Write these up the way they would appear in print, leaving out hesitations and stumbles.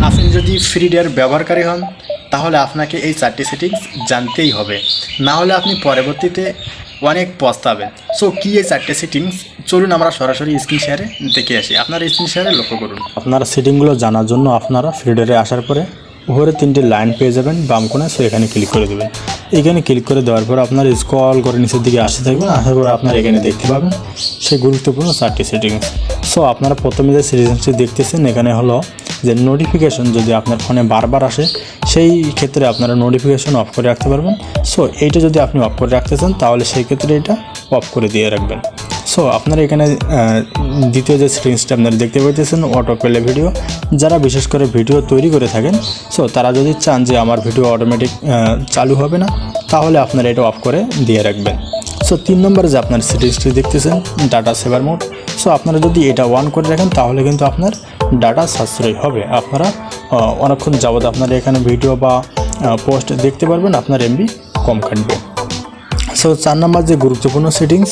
আপনি যদি ফ্রি ডের ব্যবহারকারী হন তাহলে আপনাকে এই 4টি সেটিংস জানতেই হবে, না হলে আপনি পরবর্তীতে অনেক পস্তাবেন। সো কী এই 4টে সেটিংস, চলুন আমরা সরাসরি স্ক্রিন শেয়ারে দেখে আসি। আপনারা স্ক্রিন শেয়ারে লক্ষ্য করুন। আপনারা সেটিংগুলো জানার জন্য আপনারা ফ্রি ডেরে আসার পরে উপরে 3টি লাইন পেয়ে যাবেন বাম কোণে, সো এখানে ক্লিক করে দেবেন। এখানে ক্লিক করে দেওয়ার পর আপনার স্ক্রল করে নিচের দিকে আসতে থাকবেন, আসার পর আপনারা এখানে দেখতে পাবেন সেই গুরুত্বপূর্ণ 4টি সেটিংস। সো আপনারা প্রথমে যে সেটিংসটি দেখতেছেন এখানে হলো যে নোটিফিকেশন যদি আপনার ফোনে বারবার আসে সেই ক্ষেত্রে আপনারা নোটিফিকেশন অফ করে রাখতে পারবেন। সো এইটা যদি আপনি অফ করে রাখতে চান তাহলে সেই ক্ষেত্রে এটা অফ করে দিয়ে রাখবেন। সো আপনারা এখানে দ্বিতীয় যে সেটিংসটা আপনারা দেখতে পাচ্ছেন অটো প্লে ভিডিও, যারা বিশেষ করে ভিডিও তৈরি করে থাকেন সো তারা যদি চান যে আমার ভিডিও অটোমেটিক চালু হবে না তাহলে আপনারা এটা অফ করে দিয়ে রাখবেন। সো 3 নম্বরে যে আপনার সেটিংসটি দেখতেছেন ডাটা সেভার মোড, সো আপনারা যদি এটা অন করে রাখেন তাহলে কিন্তু আপনার ডাটা সাশ্রয় হবে। আপনারা অনেকক্ষণ যাবত আপনারা এখানে ভিডিও বা পোস্ট দেখতে পারবেন, আপনার এমবি কম কাটবে। সো 4 নম্বর যে গুরুত্বপূর্ণ সেটিংস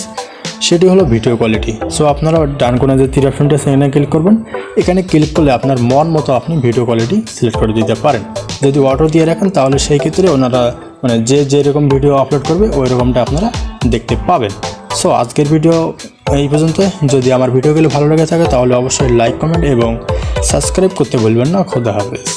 সেটি হলো ভিডিও কোয়ালিটি। সো আপনারা ডান কোণে যে তীর অপশনটা সেখানে ক্লিক করবেন, এখানে ক্লিক করলে আপনার মন মতো আপনি ভিডিও কোয়ালিটি সিলেক্ট করে দিতে পারেন। যদি অটো দিয়ে রাখেন তাহলে সেই ক্ষেত্রে ওনারা যে যেরকম ভিডিও আপলোড করবে ওই রকমটা আপনারা দেখতে পাবেন। সো আজকের ভিডিও এই পর্যন্ত। যদি আমার ভিডিওগুলো ভালো লেগে থাকে তাহলে অবশ্যই লাইক, কমেন্ট এবং সাবস্ক্রাইব করতে ভুলবেন না। খোদা হাফেজ।